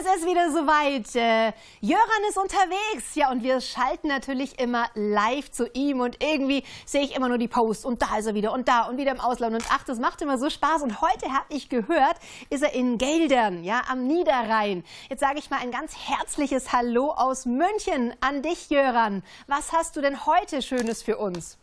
Es ist wieder soweit. Jöran ist unterwegs. Ja, und wir schalten natürlich immer live zu ihm. Und irgendwie sehe ich immer nur die Posts. Und da ist er wieder und da und wieder im Ausland. Und ach, das macht immer so Spaß. Und heute habe ich gehört, ist er in Geldern, ja, am Niederrhein. Jetzt sage ich mal ein ganz herzliches Hallo aus München an dich, Jöran. Was hast du denn heute Schönes für uns?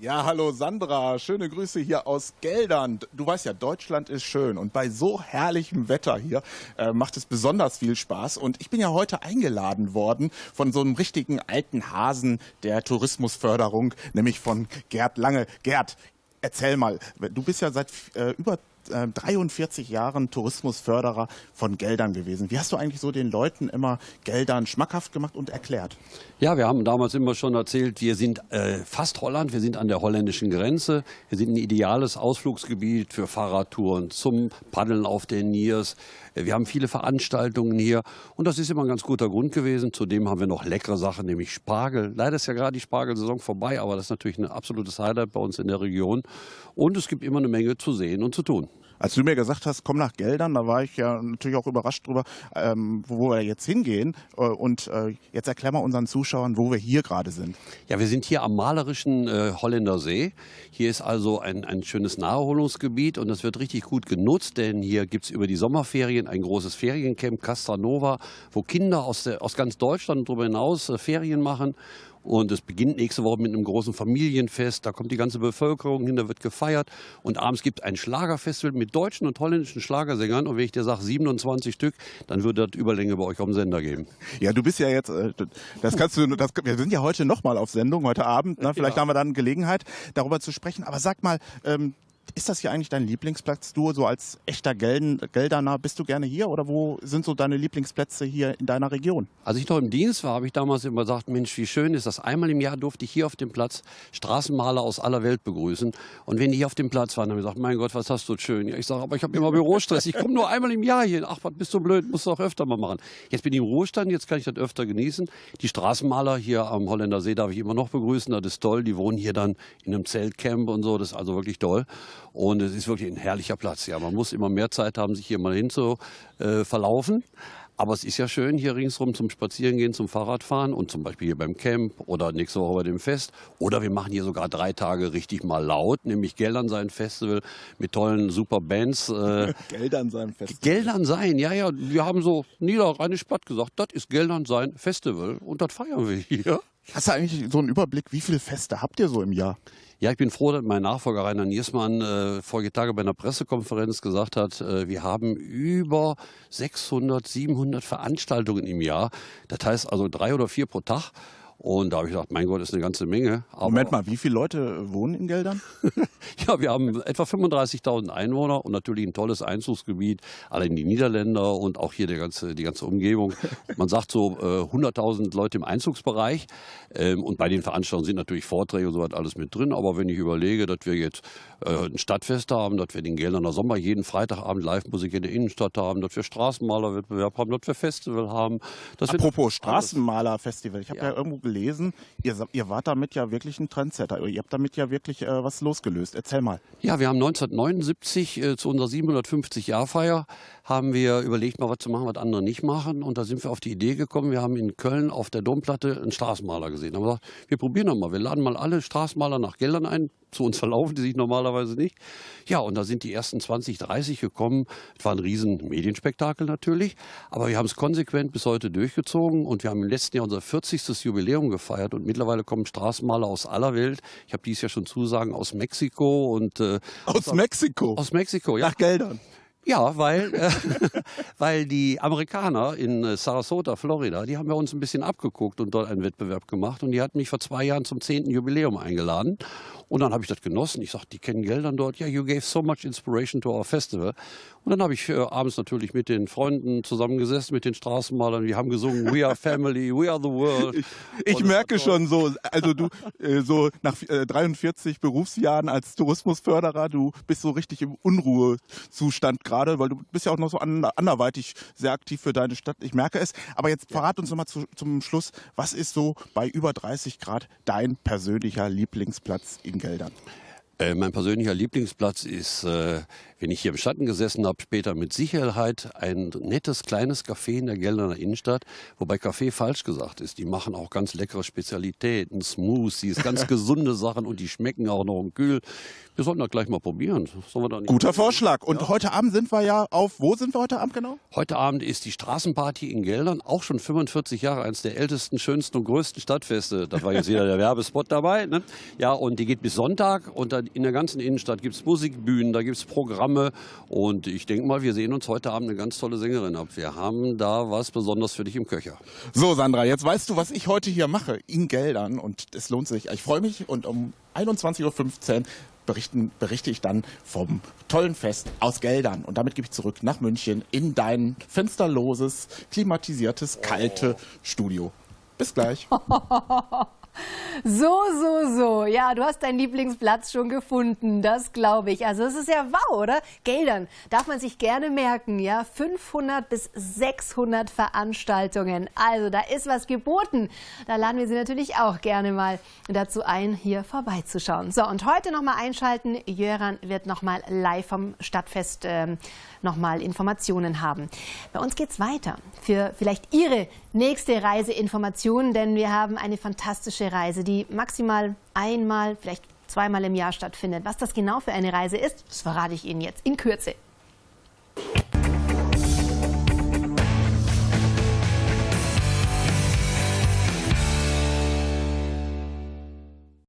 Ja, hallo Sandra, schöne Grüße hier aus Geldern. Du weißt ja, Deutschland ist schön und bei so herrlichem Wetter hier macht es besonders viel Spaß. Und ich bin ja heute eingeladen worden von so einem richtigen alten Hasen der Tourismusförderung, nämlich von Gerd Lange. Gerd, erzähl mal, du bist ja seit über 43 Jahren Tourismusförderer von Geldern gewesen. Wie hast du eigentlich so den Leuten immer Geldern schmackhaft gemacht und erklärt? Ja, wir haben damals immer schon erzählt, wir sind fast Holland, wir sind an der holländischen Grenze. Wir sind ein ideales Ausflugsgebiet für Fahrradtouren zum Paddeln auf den Niers. Wir haben viele Veranstaltungen hier und das ist immer ein ganz guter Grund gewesen. Zudem haben wir noch leckere Sachen, nämlich Spargel. Leider ist ja gerade die Spargelsaison vorbei, aber das ist natürlich ein absolutes Highlight bei uns in der Region. Und es gibt immer eine Menge zu sehen und zu tun. Als du mir gesagt hast, komm nach Geldern, da war ich ja natürlich auch überrascht drüber, wo wir jetzt hingehen. Und jetzt erklär mal unseren Zuschauern, wo wir hier gerade sind. Ja, wir sind hier am malerischen Holländer See. Hier ist also ein schönes Naherholungsgebiet und das wird richtig gut genutzt, denn hier gibt es über die Sommerferien ein großes Feriencamp Castranova, wo Kinder aus ganz Deutschland und darüber hinaus Ferien machen. Und es beginnt nächste Woche mit einem großen Familienfest. Da kommt die ganze Bevölkerung hin, da wird gefeiert. Und abends gibt es ein Schlagerfestival mit deutschen und holländischen Schlagersängern. Und wenn ich dir sage 27 Stück, dann würde das Überlänge bei euch auf dem Sender geben. Ja, du bist ja jetzt, wir sind ja heute nochmal auf Sendung, heute Abend. Ne? Vielleicht haben wir dann Gelegenheit, darüber zu sprechen. Aber sag mal, ist das hier eigentlich dein Lieblingsplatz? Du so als echter Gelderner, bist du gerne hier oder wo sind so deine Lieblingsplätze hier in deiner Region? Als ich noch im Dienst war, habe ich damals immer gesagt, Mensch, wie schön ist das. Einmal im Jahr durfte ich hier auf dem Platz Straßenmaler aus aller Welt begrüßen. Und wenn die hier auf dem Platz waren, haben ich gesagt, mein Gott, was hast du schön. Ja, ich sage, aber ich habe immer Bürostress. Ich komme nur einmal im Jahr hier. Ach, was bist du blöd, musst du auch öfter mal machen. Jetzt bin ich im Ruhestand, jetzt kann ich das öfter genießen. Die Straßenmaler hier am Holländer See darf ich immer noch begrüßen. Das ist toll. Die wohnen hier dann in einem Zeltcamp und so. Das ist also wirklich toll. Und es ist wirklich ein herrlicher Platz. Ja, man muss immer mehr Zeit haben, sich hier mal hin zu verlaufen. Aber es ist ja schön, hier ringsrum zum Spazierengehen, zum Fahrradfahren und zum Beispiel hier beim Camp oder nächste Woche bei dem Fest. Oder wir machen hier sogar 3 Tage richtig mal laut, nämlich Geldern Festival mit tollen, super Bands. Geldern Festival. Geldern, ja. Wir haben so niederrheinisch platt gesagt, das ist Geldern Festival und das feiern wir hier. Hast du eigentlich so einen Überblick, wie viele Feste habt ihr so im Jahr? Ja, ich bin froh, dass mein Nachfolger Rainer Niersmann vorige Tage bei einer Pressekonferenz gesagt hat, wir haben über 600, 700 Veranstaltungen im Jahr. Das heißt also 3 oder 4 pro Tag. Und da habe ich gedacht, mein Gott, ist eine ganze Menge. Aber Moment mal, wie viele Leute wohnen in Geldern? Ja, wir haben etwa 35.000 Einwohner und natürlich ein tolles Einzugsgebiet. Allein die Niederländer und auch hier die ganze Umgebung. Man sagt so 100.000 Leute im Einzugsbereich. Und bei den Veranstaltungen sind natürlich Vorträge und so was alles mit drin. Aber wenn ich überlege, dass wir jetzt ein Stadtfest haben, dass wir den Gelderner Sommer jeden Freitagabend Live-Musik in der Innenstadt haben, dass wir Straßenmalerwettbewerb haben, dass wir Festival haben. Apropos Straßenmalerfestival, ich habe ja irgendwo gelesen, ihr wart damit ja wirklich ein Trendsetter. Ihr habt damit ja wirklich was losgelöst. Erzähl mal. Ja, wir haben 1979 zu unserer 750-Jahr-Feier haben wir überlegt, mal was zu machen, was andere nicht machen. Und da sind wir auf die Idee gekommen, wir haben in Köln auf der Domplatte einen Straßenmaler gesehen. Da haben wir gesagt, wir probieren das mal. Wir laden mal alle Straßenmaler nach Geldern ein. Zu uns verlaufen die sich normalerweise nicht. Ja, und da sind die ersten 20, 30 gekommen. Es war ein riesen Medienspektakel natürlich. Aber wir haben es konsequent bis heute durchgezogen. Und wir haben im letzten Jahr unser 40. Jubiläum gefeiert. Und mittlerweile kommen Straßenmaler aus aller Welt. Ich habe dies ja schon Zusagen aus Mexiko. Aus Mexiko? Aus Mexiko, ja. Nach Geldern? Ja, weil die Amerikaner in Sarasota, Florida, die haben bei uns ein bisschen abgeguckt und dort einen Wettbewerb gemacht. Und die hatten mich vor 2 Jahren zum 10. Jubiläum eingeladen. Und dann habe ich das genossen. Ich sagte, die kennen Geldern dort. Ja, you gave so much inspiration to our festival. Und dann habe ich abends natürlich mit den Freunden zusammengesessen, mit den Straßenmalern. Wir haben gesungen, we are family, we are the world. Ich merke schon so, also du so nach 43 Berufsjahren als Tourismusförderer, du bist so richtig im Unruhezustand gerade, weil du bist ja auch noch so anderweitig sehr aktiv für deine Stadt. Ich merke es. Aber jetzt verrat uns nochmal zum Schluss, was ist so bei über 30 Grad dein persönlicher Lieblingsplatz in Geldern? Mein persönlicher Lieblingsplatz ist wenn ich hier im Schatten gesessen habe, später mit Sicherheit ein nettes kleines Café in der Gelderner Innenstadt, wobei Café falsch gesagt ist. Die machen auch ganz leckere Spezialitäten, Smoothies, ganz gesunde Sachen und die schmecken auch noch kühl. Wir sollten das gleich mal probieren. Sollen wir da nicht Guter Vorschlag. Und heute Abend sind wir ja wo sind wir heute Abend genau? Heute Abend ist die Straßenparty in Geldern, auch schon 45 Jahre, eines der ältesten, schönsten und größten Stadtfeste. Da war jetzt wieder der Werbespot dabei. Ne? Ja, und die geht bis Sonntag und in der ganzen Innenstadt gibt es Musikbühnen, da gibt es Programme und ich denke mal, wir sehen uns heute Abend eine ganz tolle Sängerin ab. Wir haben da was Besonderes für dich im Köcher. So, Sandra, jetzt weißt du, was ich heute hier mache in Geldern und es lohnt sich. Ich freue mich und um 21:15 Uhr berichte ich dann vom tollen Fest aus Geldern. Und damit gebe ich zurück nach München in dein fensterloses, klimatisiertes, kalte Studio. Bis gleich. So. Ja, du hast deinen Lieblingsplatz schon gefunden, das glaube ich. Also es ist ja wow, oder? Geldern darf man sich gerne merken, ja. 500 bis 600 Veranstaltungen. Also da ist was geboten. Da laden wir Sie natürlich auch gerne mal dazu ein, hier vorbeizuschauen. So, und heute nochmal einschalten. Jöran wird nochmal live vom Stadtfest nochmal Informationen haben. Bei uns geht's weiter. Für vielleicht Ihre nächste Reiseinformation, denn wir haben eine fantastische Reise, die maximal einmal, vielleicht zweimal im Jahr stattfindet. Was das genau für eine Reise ist, das verrate ich Ihnen jetzt in Kürze.